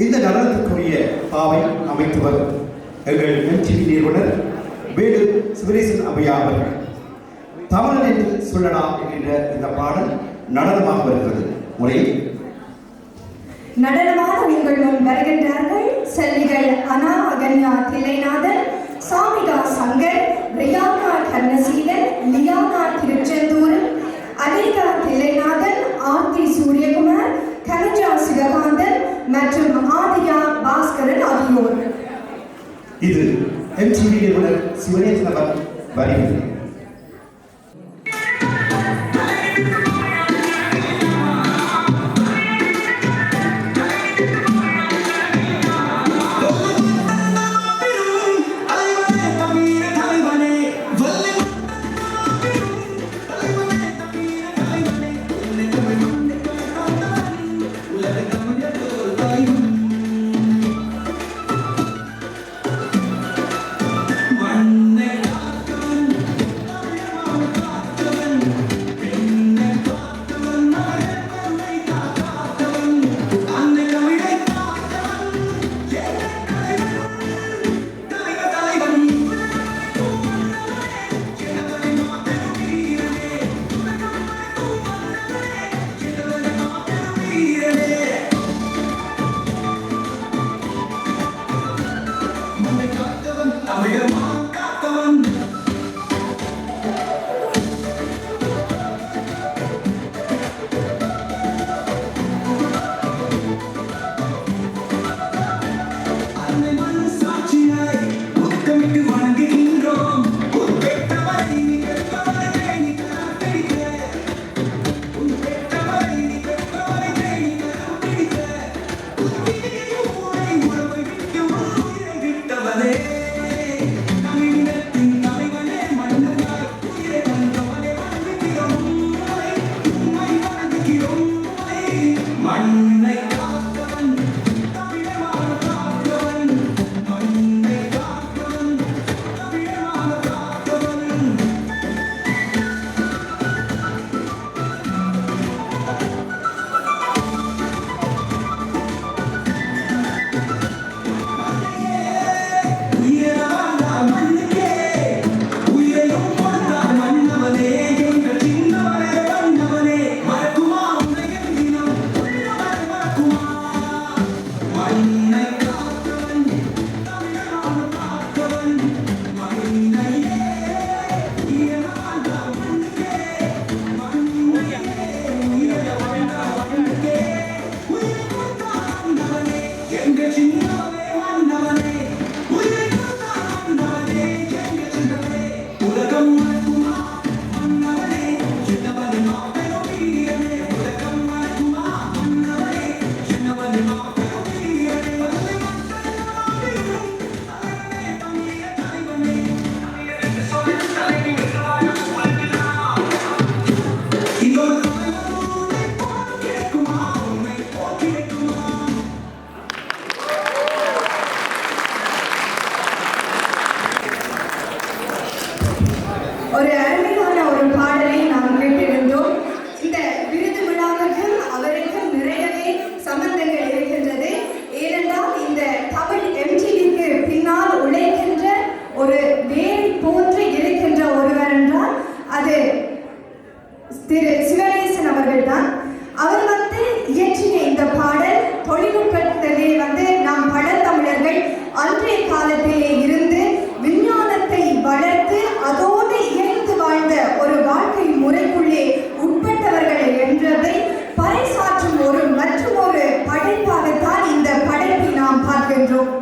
இந்த நடனத்துக்குரிய பாவை அமைத்தவர் எங்கள் எம்டிவி நிறுவனர் வேலு சிவனேசன் அவையா அவர்கள். தமிழன் என்று சொல்லலாம் என்கின்ற இந்த பாடல் நடனமாக வருகிறது. முறையில் நடனமாக உங்கள் முன் வருகின்றார்கள் செல்விகள் அனா அகன்யா தில்லைநாதன், சாமிகா சங்கர், ரியானா கர்ணசீலன், லியானா திருச்செந்தூரன், அனிகா தில்லைநாதன், ஆர்த்தி சூரியகுமார், கனஜா சிவகாந்தன் மற்றும் ஆதியா பாஸ்கரன் ஆகியோர். இது எம்டிவி நிறுவனர் சிவனேசன் அவர் வருகிறது. ஒரு அருமையான ஒரு பாடலை நாம் கேட்டிருந்தோம். இந்த விருது விழாவுக்கும் அவருக்கும் நிறையவே சம்பந்தங்கள் இருக்கின்றது. ஏனென்றால் இந்த தமிழ் எம்டிவிக்கு பின்னால் உழைக்கின்ற ஒரு வேலை போன்று இருக்கின்ற ஒருவர் என்றால் அது திரு சிவனேசன் அவர்கள் தான். அவர் இயற்றிய இந்த பாடல் தொழில்நுட்பத்திலே நாம் பழந்தமிழர்கள் அன்றைய காலத்திலே இருந்து விஞ்ஞானத்தை வளர்த்து அதோடு இயைந்து வாழ்ந்த ஒரு வாழ்க்கை முறைக்குள்ளே உட்பட்டவர்கள் என்றதை பறைசாற்றும் மற்றும் ஒரு படைப்பாகத்தான் இந்த படைப்பை நாம் பார்க்கின்றோம்.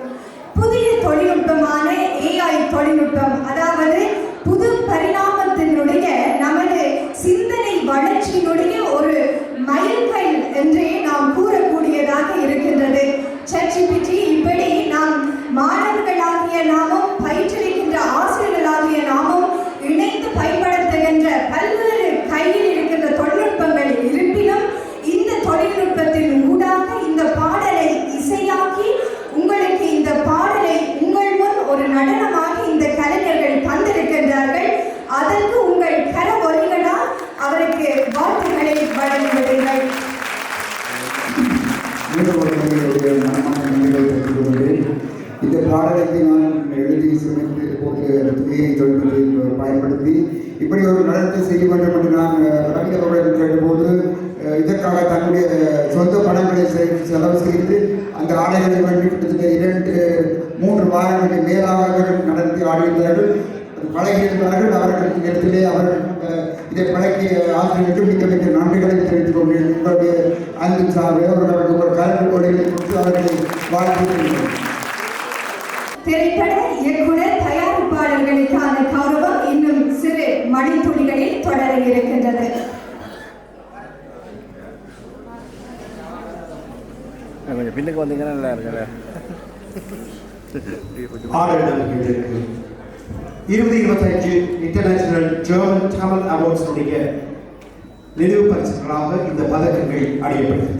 புதிய தொழில்நுட்பமான AI தொழில்நுட்பம், அதாவது புது பரிணாமத்தினுடைய நமது சிந்தனை வளர்ச்சியினுடைய ஒரு மைல்கல் என்றே நாம் கூறக்கூடியதாக இருக்கின்றது. ChatGPT இப்படி நாம் மாணவர்களாகிய நாமும் பயிற்றுவிக்கின்ற ஆசிரியர்களாகிய நாமும் இணைந்து பயன்படுத்துகின்ற பல்வேறு கையில் இருக்கின்ற தொழில்நுட்பங்கள் இருப்பினும் இந்த தொழில்நுட்பத்தின் ஊடாக இந்த பாடலை இசையாக்கி உங்களுக்கு இந்த பாடலை உங்கள் முன் ஒரு நடனமாக இந்த கலைஞர்கள் தந்திருக்கின்றார்கள். அதற்கு உங்கள் கர ஒலிகளால் அவருக்கு வாழ்த்துக்களை வழங்குகிறீர்கள். தொழில்நுட்பத்தை பயன்படுத்தி இப்படி ஒரு நடனத்தை செய்ய வேண்டும் என்று நான் ரவி அவர்களிடம் கேட்டபோது இதற்காக தன்னுடைய சொந்த பணங்களை செலவு செய்து அந்த ஆடைகளை வேண்டி கிட்டத்தட்ட 2-3 வாரங்களுக்கு மேலாக நடத்தி ஆடியிருந்தார்கள். பழகியிருந்தார்கள். அவர்களுக்கு இடத்திலே அவர்கள் இதை பழக்கிய ஆசிரியருக்கு மிக மிக நன்றிகளை தெரிவித்துக் கொண்டேன். உங்களுடைய அன்பின் சார்பில் அவர்களுக்கு ஒரு கல்வி கொள்கைகளை கொடுத்து அவர்களை வாழ்த்துகிறேன். திரைப்பட இயக்குனர் தயாரிப்பாளர்களுக்கான கௌரவம் இன்னும் சிறு மணித்துளிகளில் தொடர இருக்கின்றது. கொஞ்சம் பின்னுக்கு வந்தீங்கன்னா நல்லா இருக்குல்ல. 2025 இன்டர்நேஷனல் ஜெர்மன் தமிழ் அவார்ட்ஸ் உடைய நினைவு பரிசுகளாக இந்த பதக்கங்கள் அடையப்பட்டது.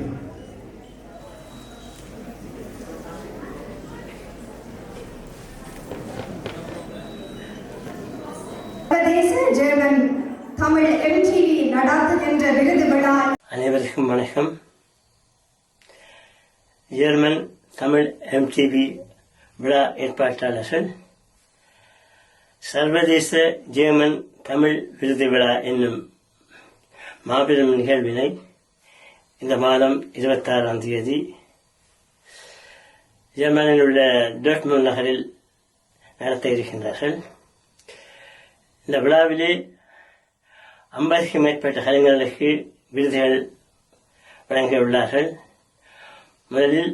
சர்வதேச ஜெர்மன் தமிழ் எம்டிவி நடாத்துகின்ற விருது விழா. அனைவருக்கும் வணக்கம். ஜெர்மன் தமிழ் எம்டிவி விழா ஏற்பாட்டாளர்கள் சர்வதேச ஜெர்மன் தமிழ் விருது விழா என்னும் மாபெரும் நிகழ்வினை இந்த மாதம் 26ஆம் தேதி ஜெர்மனில் உள்ள டோர்ட்முண்ட் நகரில் நடத்த இருக்கின்றார்கள். இந்த விழாவிலே 50க்கும் மேற்பட்ட கலைஞர்களுக்கு விருதுகள் வழங்கியுள்ளார்கள். முதலில்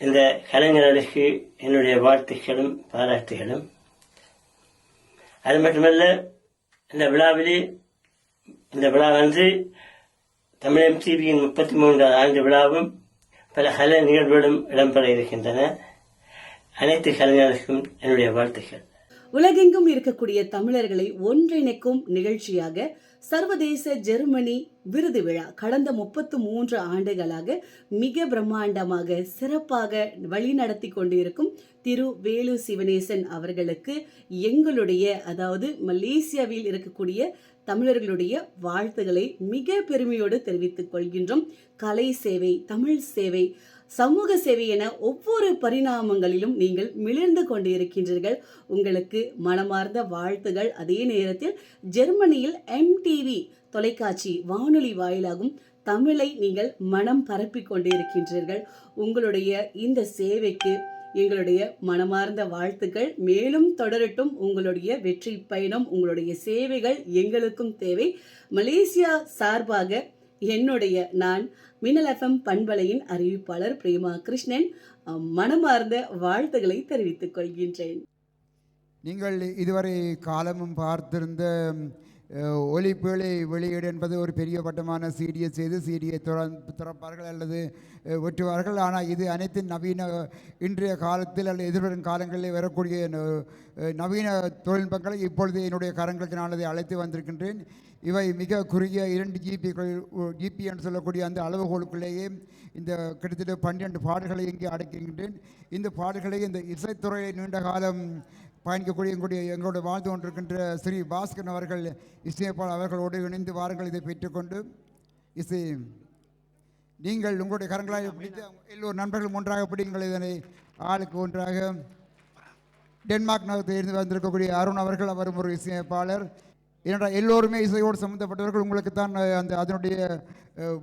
இந்த கலைஞர்களுக்கு என்னுடைய வாழ்த்துக்களும் பாராட்டுகளும். அது மட்டுமல்ல, இந்த விழா வந்து தமிழ் எம்டிவியின் 33வது ஆண்டு விழாவும் பல கலை நிகழ்வுகளும் இடம்பெற இருக்கின்றன. அனைத்து கலைஞர்களுக்கும் என்னுடைய வாழ்த்துக்கள். உலகெங்கும் இருக்கக்கூடிய தமிழர்களை ஒன்றிணைக்கும் நிகழ்ச்சியாக சர்வதேச ஜெர்மனி விருது விழா கடந்த 33 ஆண்டுகளாக மிக பிரம்மாண்டமாக சிறப்பாக வழிநடத்தி கொண்டிருக்கும் திரு வேலு சிவனேசன் அவர்களுக்கு எங்களுடைய, அதாவது மலேசியாவில் இருக்கக்கூடிய தமிழர்களுடைய வாழ்த்துக்களை மிக பெருமையோடு தெரிவித்துக் கொள்கின்றோம். கலை சேவை, தமிழ் சேவை, சமூக சேவை என ஒவ்வொரு பரிணாமங்களிலும் நீங்கள் மிளிர்ந்து கொண்டு இருக்கின்றீர்கள். உங்களுக்கு மனமார்ந்த வாழ்த்துகள். அதே நேரத்தில் ஜெர்மனியில் எம்டிவி தொலைக்காட்சி வானொலி வாயிலாகும் தமிழை நீங்கள் மனம் பரப்பிக் கொண்டு இருக்கின்றீர்கள். உங்களுடைய இந்த சேவைக்கு எங்களுடைய மனமார்ந்த வாழ்த்துக்கள். மேலும் தொடரட்டும் உங்களுடைய வெற்றி பயணம். உங்களுடைய சேவைகள் எங்களுக்கும் தேவை. மலேசியா சார்பாக நான் மின்னல் எஃப்எம் பண்பலையின் அறிவிப்பாளர் பிரேமா கிருஷ்ணன் மனமார்ந்த வாழ்த்துக்களை தெரிவித்துக் கொள்கின்றேன். நீங்கள் இதுவரை காலமும் பார்த்திருந்த ஒலிப்பேழை வெளியீடு என்பது ஒரு பெரிய பட்டமான சீடியை செய்து சீடியை திறப்பார்கள் அல்லது வெட்டுவார்கள். ஆனால் இது அனைத்து நவீன இன்றைய காலத்தில் அல்லது எதிர்வரும் காலங்களில் வரக்கூடிய நவீன தொழில்நுட்பங்களை இப்பொழுது என்னுடைய கரங்களுக்கு நான் அதை அழைத்து வந்திருக்கின்றேன். இவை மிக குறுகிய 2 ஜிபி என்று சொல்லக்கூடிய அந்த அளவுகோலுக்குள்ளேயே இந்த கிட்டத்தட்ட 12 பாடல்களை இங்கே அடக்கின்றேன். இந்த பாடல்களை இந்த இசைத்துறையை நீண்ட காலம் பயணிக்கக்கூடிய எங்களோட வாழ்ந்து கொண்டிருக்கின்ற ஸ்ரீ பாஸ்கரன் அவர்கள் இசையப்பாளர் அவர்களோடு இணைந்து வாருங்கள் இதை பெற்றுக்கொண்டு இசை நீங்கள் உங்களுடைய கரங்களாக பிடித்து எல்லோரும் நண்பர்கள் ஒன்றாக பிடிங்கள். இதனை ஆளுக்கு ஒன்றாக டென்மார்க் நகரத்தில் இருந்து வந்திருக்கக்கூடிய அருண் அவர்கள், அவரும் ஒரு இசையமைப்பாளர். ஏனென்றால் எல்லோருமே இசையோடு சம்மந்தப்பட்டவர்கள். உங்களுக்கு தான் அதனுடைய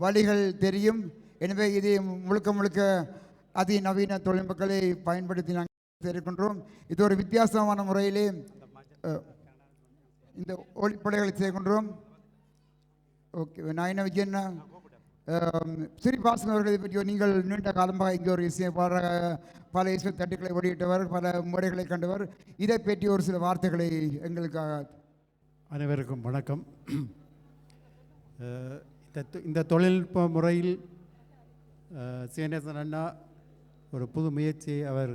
வழிகள் தெரியும். எனவே இதை முழுக்க அதிநவீன தொழில்நுட்பங்களை பயன்படுத்தி நாங்கள் இருக்கின்றோம். இது ஒரு வித்தியாசமான முறையிலே இந்த ஒளிப்படைகளை செய்கின்றோம். ஓகே, நான் என்ன விஜயன்னா ஸ்ரீபாசன் அவர்களை பற்றி நீங்கள் நீண்ட காலமாக இங்கே ஒரு இசையமைப்பாளராக பல இசை தட்டுக்களை வெளியிட்டவர், பல முறைகளை கண்டவர். இதை பற்றி ஒரு சில வார்த்தைகளை எங்களுக்காக. அனைவருக்கும் வணக்கம். இந்த தொழில்நுட்ப முறையில் சிவனேசன் அண்ணா ஒரு புது முயற்சியை அவர்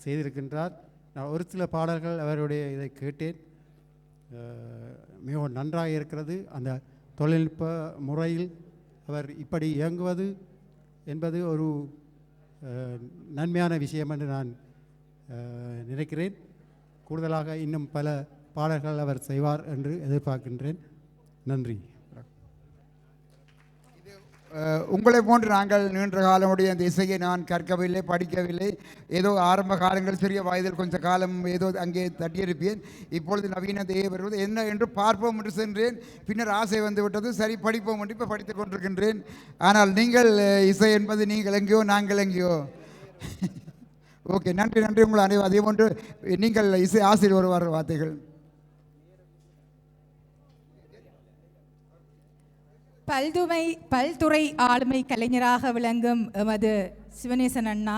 செய்திருக்கின்றார். நான் ஒரு சில பாடல்கள் அவருடைய இதை கேட்டேன். மிகவும் நன்றாக இருக்கிறது. அந்த தொழில்நுட்ப முறையில் அவர் இப்படி இயங்குவது என்பது ஒரு நன்மையான விஷயம் என்று நான் நினைக்கிறேன். கூடுதலாக இன்னும் பல பாடல்கள் அவர் செய்வார் என்று எதிர்பார்க்கின்றேன். நன்றி. இது உங்களை போன்று நாங்கள் நீண்ட காலமுடைய அந்த இசையை நான் கற்கவில்லை, படிக்கவில்லை. ஏதோ ஆரம்ப காலங்கள் சிறிய வயதில் கொஞ்ச காலம் ஏதோ அங்கே தட்டியிருப்பேன். இப்பொழுது நவீன தேவை வருவது என்ன என்று பார்ப்போம் என்று சென்றேன். பின்னர் ஆசை வந்து விட்டது, சரி படிப்போம் என்று இப்போ படித்துக் கொண்டிருக்கின்றேன். ஆனால் நீங்கள் இசை என்பது நீங்கள் எங்கேயோ நாங்கள் எங்கேயோ. ஓகே, நன்றி நன்றி. உங்கள் அனைவரும் அதே போன்று நீங்கள் இசை ஆசிரியர் வருவார் வார்த்தைகள். பல்துறை ஆளுமை கலைஞராக விளங்கும் எமது சிவனேசன் அண்ணா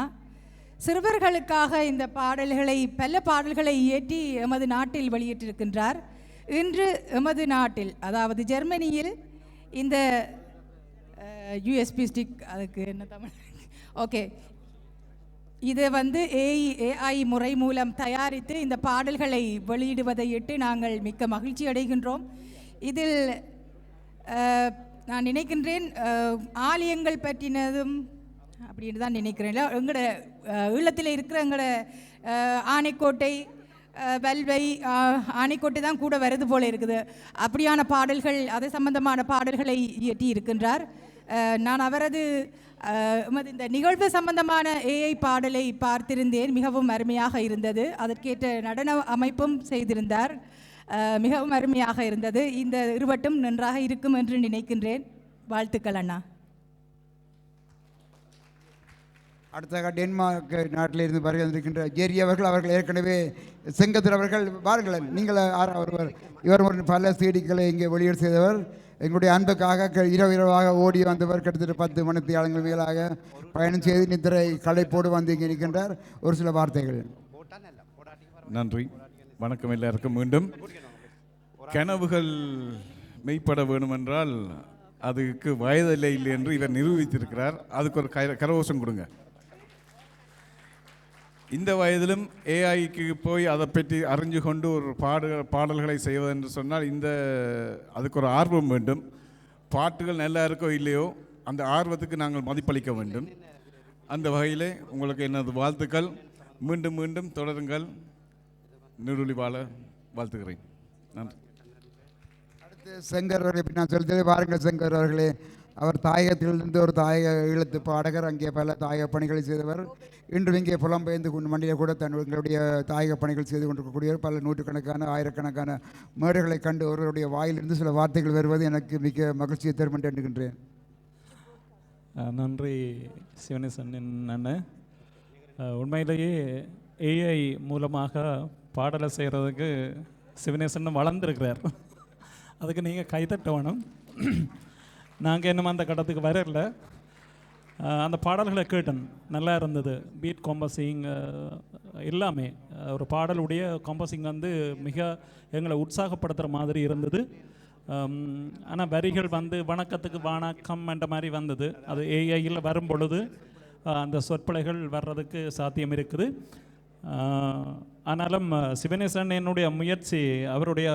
சிறுவர்களுக்காக இந்த பல பாடல்களை இயற்றி எமது நாட்டில் வெளியிட்டிருக்கின்றார். இன்று எமது நாட்டில், அதாவது ஜெர்மனியில், இந்த யூஎஸ்பி ஸ்டிக், அதுக்கு என்ன தமிழ், ஓகே, இது ஏஐ முறை மூலம் தயாரித்து இந்த பாடல்களை வெளியிடுவதையிட்டு நாங்கள் மிக்க மகிழ்ச்சி அடைகின்றோம். இதில் நான் நினைக்கின்றேன் ஆலயங்கள் பற்றினதும் அப்படின்னு தான் நினைக்கிறேன். எங்களோட ஈழத்தில் இருக்கிற எங்களோட ஆனைக்கோட்டை, வல்வை, ஆனைக்கோட்டை தான் கூட வருது போல இருக்குது. அப்படியான பாடல்கள், அது சம்பந்தமான பாடல்களை இயற்றி இருக்கின்றார். நான் அவரது இந்த நிகழ்வு சம்பந்தமான ஏஐ பாடலை பார்த்திருந்தேன். மிகவும் அருமையாக இருந்தது. அதற்கேற்ற நடன அமைப்பும் செய்திருந்தார். மிகவும் அருமையாக இருந்தது. இந்த இருவட்டும் நன்றாக இருக்கும் என்று நினைக்கின்றேன். வாழ்த்துக்கள் அண்ணா. அடுத்ததாக டென்மார்க் நாட்டில் இருந்து வருகின்ற ஜெரி அவர்கள் ஏற்கனவே செங்கதிர் அவர்கள் பாருங்கள், நீங்கள் ஒருவர், இவர் ஒரு பல சீடிகளை இங்கே வெளியீடு செய்தவர். எங்களுடைய அன்புக்காக இரவாக ஓடி வந்தவர். கிட்டத்தட்ட 10 மணித்தியாலங்கள் மேலாக பயணம் செய்து நித்திரை களைப்போடு வந்து இங்கே நிற்கின்றார். ஒரு சில வார்த்தைகள். நன்றி, வணக்கம் எல்லாருக்கும். மீண்டும் கனவுகள் மெய்ப்பட வேண்டுமென்றால் அதுக்கு வயதில்லை இல்லை என்று இவர் நிரூபித்திருக்கிறார். அதுக்கு ஒரு கரகோஷம் கொடுங்க. இந்த வயதிலும் ஏஐக்கு போய் அதை பற்றி அறிஞ்சு கொண்டு ஒரு பாடல்களை செய்வது என்று சொன்னால் அதுக்கு ஒரு ஆர்வம் வேண்டும். பாட்டுகள் நல்லா இருக்கோ இல்லையோ அந்த ஆர்வத்துக்கு நாங்கள் மதிப்பளிக்க வேண்டும். அந்த வகையிலே உங்களுக்கு எனது வாழ்த்துக்கள். மீண்டும் மீண்டும் தொடருங்கள். நிருளி வாழ வாழ்த்துக்கிறேன். நன்றி. அடுத்து செங்கர் அவர்களை நான் சொல்லித்தே பாருங்கள். செங்கர் அவர்களே, அவர் தாயகத்திலிருந்து ஒரு தாயக ஈழத்து பாடகர். அங்கே பல தாயக பணிகளை செய்தவர். இன்று இங்கே புலம்பெயர்ந்து மண்டியில் கூட தங்களுடைய தாயக பணிகள் செய்து கொண்டிருக்கக்கூடியவர். பல நூற்றுக்கணக்கான ஆயிரக்கணக்கான மேடைகளை கண்டு ஒருவருடைய வாயிலிருந்து சில வார்த்தைகள் வருவது எனக்கு மிக மகிழ்ச்சியை தரும் என்று எண்ணுகின்றேன். நன்றி சிவனேசன் அண்ணன். உண்மையிலேயே ஏஐ மூலமாக பாடலை செய்கிறதுக்கு சிவனேசன் வளர்ந்துருக்கிறார். அதுக்கு நீங்கள் கைத்தட்ட வேணும். நாங்கள் இன்னும் அந்த கட்டத்துக்கு வரல. அந்த பாடல்களை கேட்டேன், நல்லா இருந்தது. பீட் காம்போசிங் எல்லாமே, ஒரு பாடலுடைய காம்போசிங் மிக எங்களை உற்சாகப்படுத்துகிற மாதிரி இருந்தது. ஆனால் வரிகள் வணக்கத்துக்கு வணக்கம் என்ற மாதிரி வந்தது. அது ஏஐயில் வரும் பொழுது அந்த சொற்பிழைகள் வர்றதுக்கு சாத்தியம் இருக்குது. ஆனாலும் சிவனேசன் என்னுடைய முயற்சி அவருடைய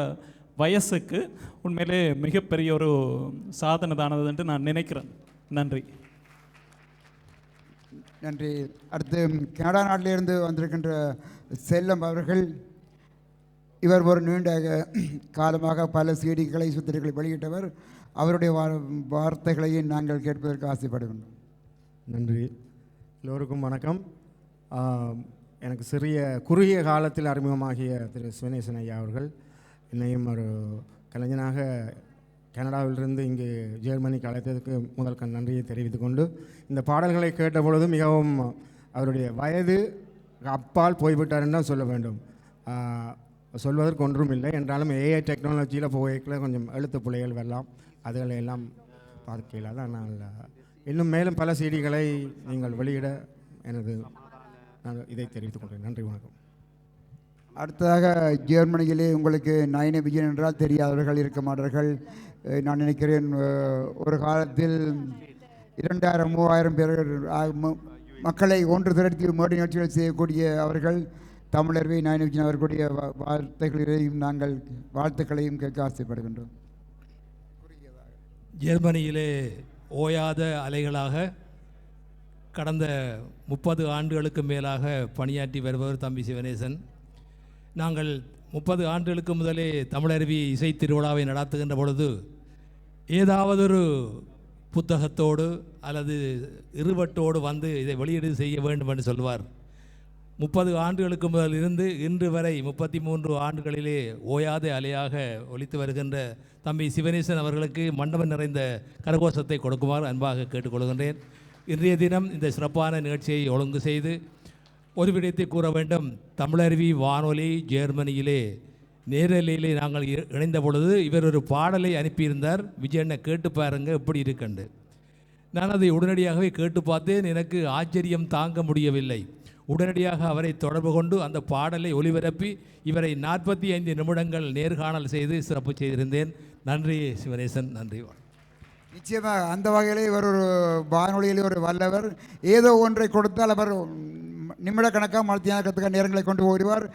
வயசுக்கு உண்மையிலே மிகப்பெரிய ஒரு சாதனை தானது என்று நான் நினைக்கிறேன். நன்றி. நன்றி. அடுத்து கனடா நாட்டிலிருந்து வந்திருக்கின்ற செல்லம் அவர்கள். இவர் ஒரு நீண்ட காலமாக பல சீடிகளை சுத்திரிகளை வெளியிட்டவர். அவருடைய வார்த்தைகளையும் நாங்கள் கேட்பதற்கு ஆசைப்படுகின்றோம். நன்றி. எல்லோருக்கும் வணக்கம். எனக்கு குறுகிய காலத்தில் அறிமுகமாகிய திரு சிவனேசன் ஐயா அவர்கள் என்னையும் ஒரு கலைஞனாக கனடாவிலிருந்து இங்கு ஜெர்மனிக்கு அழைத்ததுக்கு முதல் நன்றியை தெரிவித்துக் கொண்டு, இந்த பாடல்களை கேட்ட பொழுது மிகவும் அவருடைய வயது அப்பால் போய்விட்டார் தான் சொல்ல வேண்டும். சொல்வதற்கு ஒன்றும் இல்லை. என்றாலும் ஏஐ டெக்னாலஜியில் போய்க்கில் கொஞ்சம் எழுத்து பிள்ளைகள் வரலாம், அதுகளை எல்லாம் பார்க்கல. ஆனால் இன்னும் மேலும் பல சீடிகளை நீங்கள் வெளியிட நான் இதை தெரிவித்துக் கொண்டேன். நன்றி, வணக்கம். அடுத்ததாக ஜெர்மனியிலே உங்களுக்கு நயன விஜயன் என்றால் தெரியாதவர்கள் இருக்க மாட்டார்கள். நான் நினைக்கிறேன் ஒரு காலத்தில் 2000-3000 பேர் மக்களை ஒன்று திரட்டி மேடை நிகழ்ச்சிகள் செய்யக்கூடிய அவர்கள் தமிழர்வை நயன விஜயன் அவர்களுடைய வார்த்தைகளையும் நாங்கள் வாழ்த்துக்களையும் கேட்க ஆசைப்படுகின்றோம். ஜெர்மனியிலே ஓயாத அலைகளாக கடந்த 30 ஆண்டுகளுக்கு மேலாக பணியாற்றி வருபவர் தம்பி சிவனேசன். நாங்கள் 30 ஆண்டுகளுக்கு முதலே தமிழருவி இசை திருவிழாவை நடத்துகின்ற பொழுது ஏதாவது ஒரு புத்தகத்தோடு அல்லது இருவட்டோடு வந்து இதை வெளியீடு செய்ய வேண்டும் என்று சொல்வார். 30 ஆண்டுகளுக்கு முதல் இருந்து இன்று வரை 33 ஆண்டுகளிலே ஓயாத அலையாக ஒலித்து வருகின்ற தம்பி சிவனேசன் அவர்களுக்கு மண்டபம் நிறைந்த கரகோஷத்தை கொடுக்குமாறு அன்பாக கேட்டுக்கொள்கின்றேன். இன்றைய தினம் இந்த சிறப்பான நிகழ்ச்சியை ஒழுங்கு செய்து ஒரு விடயத்தை கூற வேண்டும். தமிழருவி வானொலி ஜெர்மனியிலே நேரலையிலே நாங்கள் இணைந்த பொழுது இவர் ஒரு பாடலை அனுப்பியிருந்தார். விஜயண்ணை கேட்டு பாருங்க எப்படி இருக்குண்டு. நான் அதை உடனடியாகவே கேட்டு பார்த்தேன். எனக்கு ஆச்சரியம் தாங்க முடியவில்லை. உடனடியாக அவரை தொடர்பு கொண்டு அந்த பாடலை ஒலிபரப்பி இவரை 45 நிமிடங்கள் நேர்காணல் செய்து சிறப்பு செய்திருந்தேன். நன்றி சிவனேசன், நன்றி. நிச்சயமாக அந்த வகையில் இவர் ஒரு வானொலியில் ஒரு வல்லவர். ஏதோ ஒன்றை கொடுத்தால் அவர் நிமிட கணக்காக மல்த்தியானத்துக்கான நேரங்களை கொண்டு போயிடுவார்.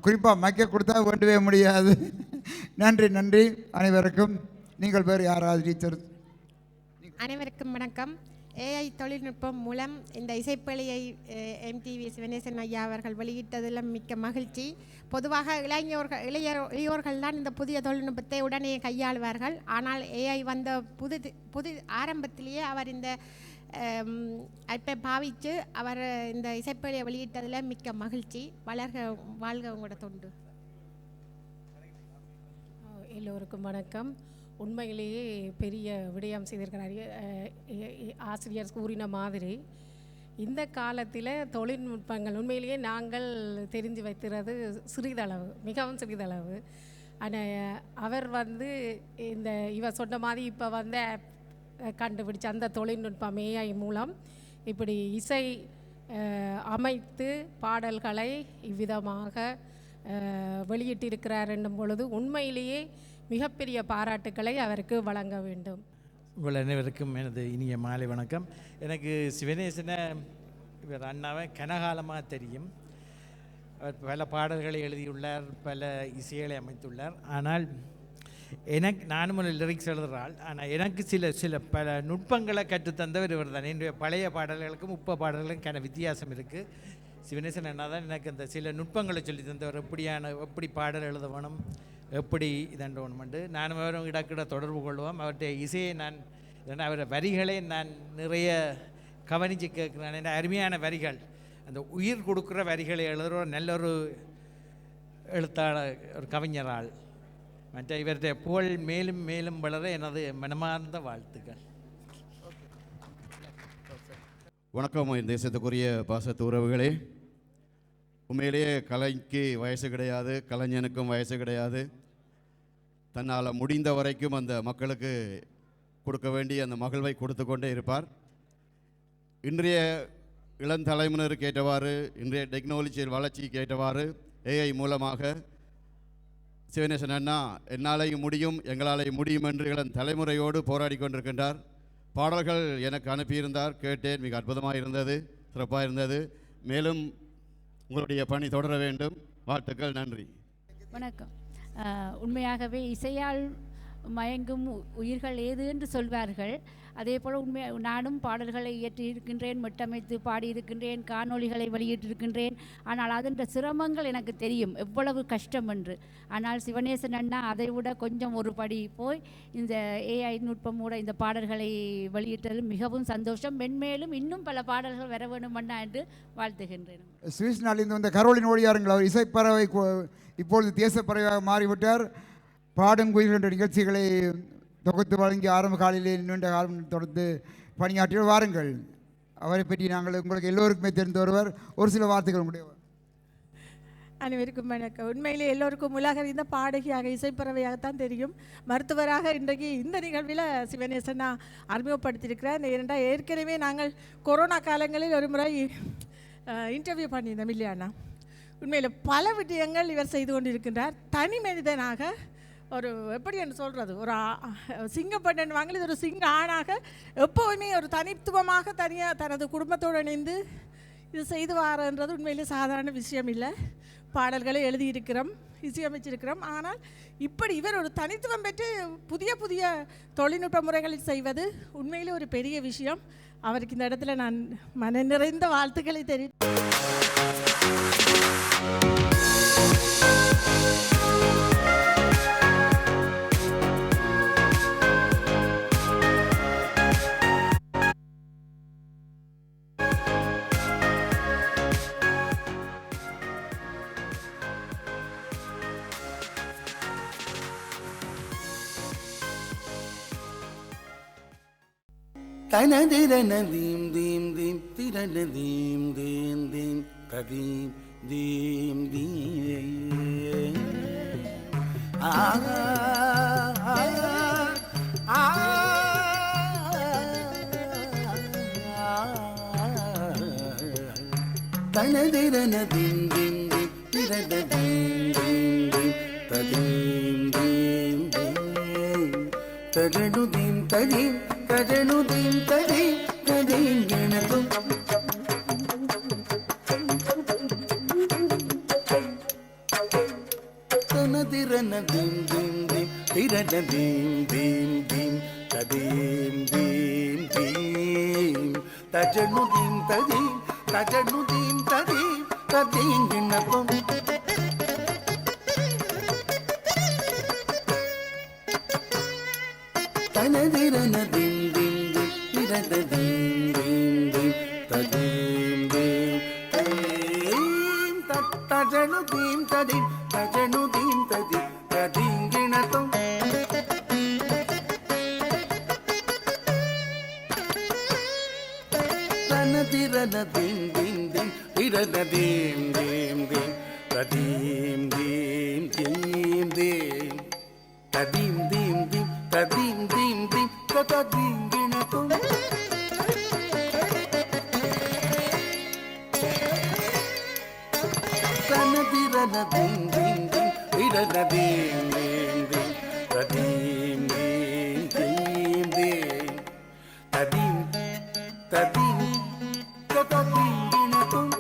குறிப்பாக மைக்க கொடுத்தா வேண்டவே முடியாது. நன்றி நன்றி அனைவருக்கும். நீங்கள் பேர் யாராவது டீச்சர்? அனைவருக்கும் வணக்கம். ஏஐ தொழில்நுட்பம் மூலம் இந்த இசைப்பள்ளியை எம்டிவி சிவனேசன் ஐயா அவர்கள் வெளியிட்டதில் மிக்க மகிழ்ச்சி. பொதுவாக இளையோர்கள் தான் இந்த புதிய தொழில்நுட்பத்தை உடனே கையாளுவார்கள். ஆனால் ஏஐ வந்த புது ஆரம்பத்திலேயே அவர் இந்த அப்போ பாவித்து அவர் இந்த இசைப்பள்ளியை வெளியிட்டதில் மிக்க மகிழ்ச்சி. வாழ்க உங்களோட தொண்டு. எல்லோருக்கும் வணக்கம். உண்மையிலேயே பெரிய விடயம் செய்திருக்கிறார். ஆசிரியர் கூறின மாதிரி இந்த காலத்தில் தொழில்நுட்பங்கள் உண்மையிலேயே நாங்கள் தெரிஞ்சு வைக்கிறது சிறிதளவு, மிகவும் சிறிதளவு. ஆனால் அவர் இவர் சொன்ன மாதிரி இப்போ கண்டுபிடிச்ச அந்த தொழில்நுட்பம் ஏஐ மூலம் இப்படி இசை அமைத்து பாடல்களை இவ்விதமாக வெளியிட்டிருக்கிறார் என்னும் பொழுது உண்மையிலேயே மிகப்பெரிய பாராட்டுக்களை அவருக்கு வழங்க வேண்டும். உங்கள் அனைவருக்கும் எனது இனிய மாலை வணக்கம். எனக்கு சிவனேசனை இவர் அண்ணாவை கனகாலமாக தெரியும். அவர் பல பாடல்களை எழுதியுள்ளார், பல இசைகளை அமைத்துள்ளார். ஆனால் நானும் ஒரு லிரிக்ஸ் எழுதுகிறாள். ஆனால் எனக்கு சில பல நுட்பங்களை கற்றுத்தந்தவர் இவர் தான். என்னுடைய பழைய பாடல்களுக்கும் பாடல்களுக்கும் வித்தியாசம் இருக்குது. சிவனேசன் அண்ணா தான் எனக்கு அந்த சில நுட்பங்களை சொல்லி தந்தவர். எப்படி பாடல் எழுத வேணும், எப்படி இதண்டோணுமெண்டு நானும் அவரும் இடக்கிட தொடர்பு கொள்வோம். அவருடைய இசையை அவருடைய வரிகளை நான் நிறைய கவனித்து கேட்குறேன். என்ற அருமையான வரிகள், அந்த உயிர் கொடுக்குற வரிகளை எழுதுகிற நல்ல ஒரு எழுத்தாளர், ஒரு கவிஞரால். மற்ற இவருடைய புகழ் மேலும் மேலும் வளர எனது மனமார்ந்த வாழ்த்துக்கள். வணக்கம் என் தேசத்துக்குரிய பாசத்து உறவுகளே. உண்மையிலேயே கலைக்கு வயசு கிடையாது, கலைஞனுக்கும் வயசு கிடையாது. தன்னால் முடிந்த வரைக்கும் அந்த மக்களுக்கு கொடுக்க வேண்டிய அந்த மகிழ்வை கொடுத்து கொண்டே இருப்பார். இன்றைய இளந்தலைமுறைக்கு ஏற்றவாறு, இன்றைய டெக்னாலஜி வளர்ச்சிக்கு ஏற்றவாறு ஏஐ மூலமாக சிவனேசன் அண்ணா என்னாலேயும் முடியும், எங்களாலேயும் முடியும் என்று இளம் தலைமுறையோடு போராடி கொண்டிருக்கின்றார். பாடல்கள் எனக்கு அனுப்பியிருந்தார், கேட்டேன். மிக அற்புதமாக இருந்தது, சிறப்பாக இருந்தது. மேலும் உங்களுடைய பணி தொடர வேண்டும். வாழ்த்துக்கள், நன்றி. வணக்கம். உண்மையாகவே இசையால் மயங்கும் உயிர்கள் ஏது என்று சொல்வார்கள். அதே போல் நானும் பாடல்களை இயற்றியிருக்கின்றேன், மெட்டமைத்து பாடியிருக்கின்றேன், காணொளிகளை வெளியிட்டிருக்கின்றேன். ஆனால் அதன் சிரமங்கள் எனக்கு தெரியும், எவ்வளவு கஷ்டம் என்று. ஆனால் சிவனேசன் அண்ணா அதை விட கொஞ்சம் ஒரு படி போய் இந்த ஏஐ நுட்பமோட இந்த பாடல்களை வெளியிட்டது மிகவும் சந்தோஷம். மென்மேலும் இன்னும் பல பாடல்கள் வர வேண்டும் அண்ணா என்று வாழ்த்துகின்றேன். சுவிஸ் நாட்டில் இந்த கரோலின் ஓடியாருங்கள், அவர் இசைப்பறவை இப்பொழுது தேசப்பறவையாக மாறிவிட்டார். பாடும் குயில் என்ற நிகழ்ச்சிகளை தொகுத்து வழங்கி ஆரம்ப காலையிலே நீண்ட காலம் தொடர்ந்து பணியாற்றி வாருங்கள். அவரை பற்றி நாங்கள் உங்களுக்கு எல்லோருக்குமே தெரிந்து வருவர். ஒரு சில வார்த்தைகள் முடியவர். அனைவருக்கும் வணக்கம். உண்மையிலே எல்லோருக்கும் உலகறிந்த பாடகியாக இசைப்பறவையாகத்தான் தெரியும். மருத்துவராக இன்றைக்கு இந்த நிகழ்வில் சிவனேசனா அறிமுகப்படுத்தியிருக்கிறார். ஏனென்றால் ஏற்கனவே நாங்கள் கொரோனா காலங்களில் ஒரு முறை இன்டர்வியூ பண்ணியிருந்தோம் இல்லையாண்ணா. உண்மையில் பல விடயங்கள் இவர் செய்து கொண்டிருக்கின்றார். தனி மனிதனாக ஒரு எப்படி என்று சொல்கிறது, ஒரு சிங்கப்பட்டன் வாங்கல், இது ஒரு சிங்க ஆணாக எப்போவுமே ஒரு தனித்துவமாக தனது குடும்பத்தோடு இணைந்து இது செய்து வாரன்றது உண்மையிலே சாதாரண விஷயம் இல்லை. பாடல்களை எழுதியிருக்கிறோம், இசையமைச்சிருக்கிறோம். ஆனால் இப்படி இவர் ஒரு தனித்துவம் பெற்று புதிய புதிய தொழில்நுட்ப முறைகளில் செய்வது உண்மையிலே ஒரு பெரிய விஷயம். அவருக்கு இந்த இடத்துல நான் மன நிறைந்த வாழ்த்துக்களை தெரிவித்து தனதிரன தீம் தீம் தீம் திரன தீம் தீம் தீம் ததீம் தீம் தீம் தனதிரன தீம் தீம் தீம் திரன தீம் தீம் தீம் ததீம் தீம் தீம் தஜனு தீம் ததீம் தஜனு தீம் ததீம் ததீம் கணதும் தனதிரன தீம் தீம் தீம் திரன தீம் தீம் தீம் ததீம் தீம் தீம் தஜனு தீம் ததீம் தஜனு தீம் ததீம் ததீம் கணதும் தனதிரன தீம் தீம் தீம் திரன தீம் தீம் தீம் ததீம் தீம் தீம் தஜனு தீம் ததீம் தஜனு தீம் ததீம் ததீம் கணதும் தனதிரன தீம் தீம் தீம் திரன தீம் தீம் தீம் ததீம் தீம் தீம் தீம் ததீம் தீம் தீம் ததீம் தீம் தீம் ததீம் கணதும் தனதிரன தீம் தீம் தீம் திரன தீம் தீம் தீம் ததீம் தீம் தீம் தீம் ததீம் ததீம் ததீம் கணதும்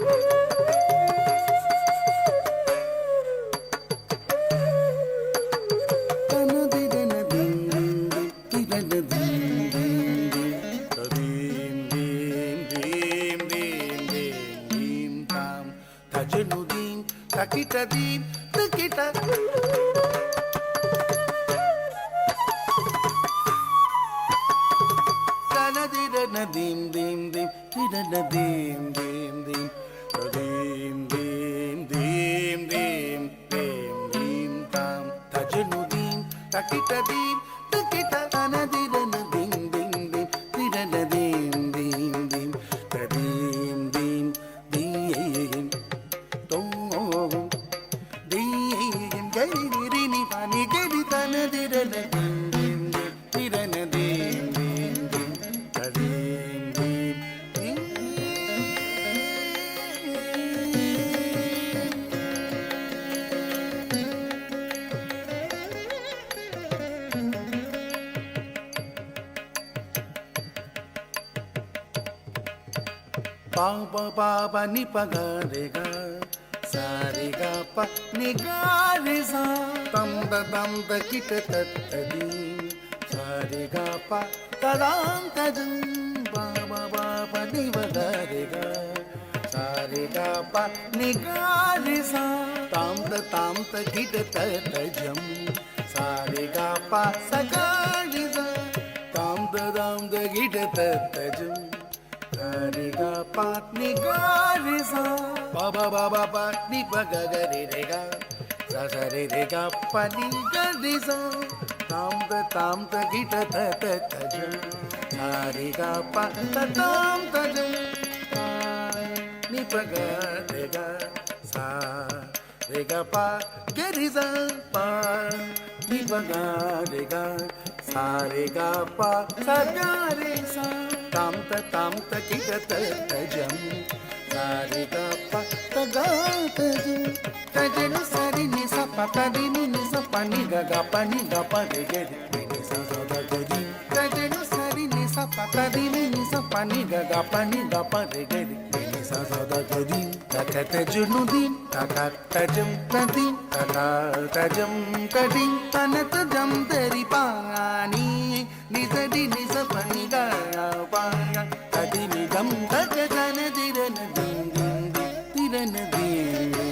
தனதிரன தீம் தீம் திரன தீம் தீம் தீம் ததீம் தீம் தீம் தீம் தீம் தீம் தாம் தஜனு தீம் தகிட தீம் தகிட தனதிரன தீம் தீம் தீம் திரன தீம் தீம் தீம் ததீம் தீம் தீம் தீம் தீம் தீம் தாம் தஜனு தீம் தகிட தீம் தகிட தனதிரன தீம் தீம் தீம் திரன தீம் தீம் தீம் ததீம் தீம் தீம் தோம் தீம் கரிரினி பனி கரி தனதிரன தீம் தீம் தீம் திரன தீம் தீம் தீம் ததீம் தீம் பாபா பாபா நி பகரேகா சாரேகா ப நிகாரிசா தந்த தந்த கிட்ட தத்ததி சாரேகா ப ததாம் தஜம் பாபா பாபா நி பகரேகா சாரேகா ப நிகாரிசா தாம் த கிட்ட தத்தஜம் சாரேகா ப சகாரிசா தாம் த கிட்ட தத்தஜம் Ga pa ni ga re sa ba ba ba ba pa ni pa ga ga re re ga sa re re ga pa ni ga re sa tam ta gi ta ta ta ta ja sa re ga pa ta tam ta ja ni pa ga re ga sa re ga pa ga re sa pa ni pa ga re ga sa re ga pa sa ga re sa tam ta kita tajam sari ga pa ta tajam tajam sari ni sa pa ta di ni sa pa ni ga pa ni ga pa re ge ni sa da ga di tajam sari ni sa pa ta di ni sa pa ni ga pa ni ga pa re ge ni sa da ga di ta ta tajunu din ta ta tajam ta din ta ta tajam ta din tanat jam teri pani ni sa di ni sa pa ni ga pa tadi ni gam ta ga na di na din din di na din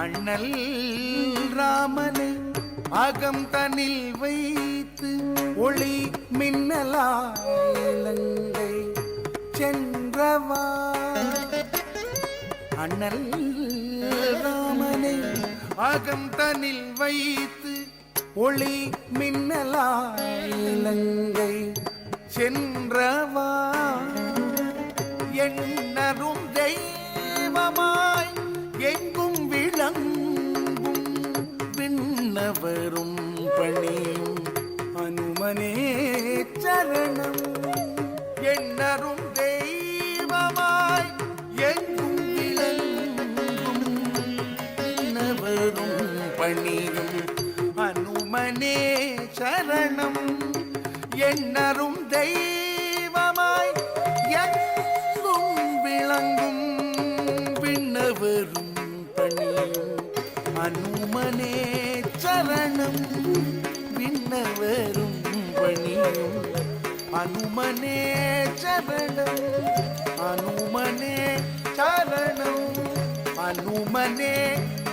அண்ணல் ராமனை அகம் தனில் வைத்து ஒளி மின்னலாயிலங்கை சென்றவா. அண்ணல் ராமனை அகம் தனில் வைத்து ஒளி மின்னலாயிலங்கை சென்றவா. எண்ணரும் தெய்வமாய் எங்கும் விளங்கும் விண்ணவரும் பணியும் அனுமனே சரணம். எண்ணரும் தெய்வமாய் எங்கும் விளங்கும் விண்ணவரும் பணியும் அனுமனே சரணம். எண்ணரும் தெய்வமாய் எங்கும் விளங்கும் விண்ணவரும் பணியும் அனுமனே சரணம். விண்ணவரும் பணியும் அனுமனே சரணம். அனுமனே சரணம். அனுமனே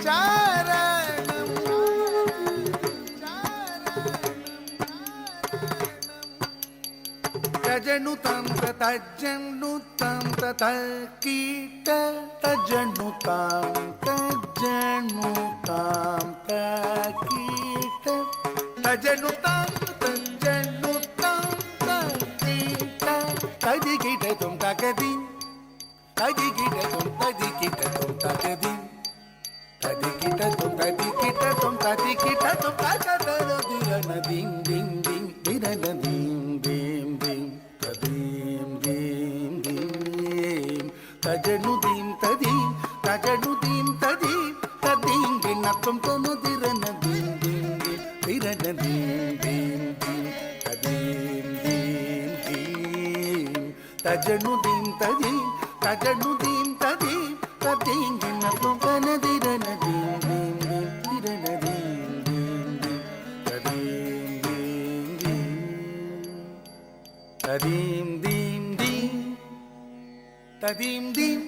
சரணம். தஜனுதாம் தஜனுதாம் தீட்ட தஜனுதாம் தஜனுதாம் தீட்ட தஜனுதாம் தஜனுதாம் தீட்ட ததிகிடதும் தகதின் ததிகிடதும் ததிகிடதும் தகதின் ததிகிடதும் ததிகிடதும் ததிகிடதும் தகததுரனதின் தின் தின் திரனதின் தின் தின் ததீம் தீம் தீம் தஜனுதீம் ததீம் தஜனுதீம் ததீம் ததீம் தின்னத்தும் தொனுதிரனதின் தின் தின் திரனதின் தின் தின் ததீம் தீம் தீம் தஜனுதீம் ததீம் தஜனுதீம் ததீம் ததீம் தின்னத்தும் தொனுதிரனதின் தின் தின் திரனதின் தின் தின் ததீம் தீம் தீம் ததீம் தீம்.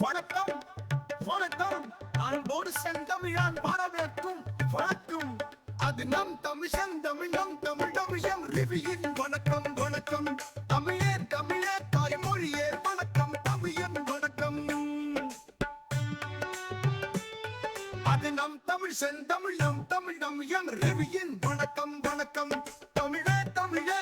வணக்கம் வணக்கம் அன்போடு செந்தமிழான் வரவேற்கும் வணக்கம். அது நம் தமிழ் செந்தமிழ் நம் தமிழ் தமிழம் ரிவியின் வணக்கம் வணக்கம். தமிழே தமிழே தாய்மொழியே வணக்கம் தமிழன் வணக்கம். அது நம் தமிழ் செந்தமிழ் நம் தமிழ் தமிழம் ரிவியின் வணக்கம் வணக்கம். தமிழே தமிழே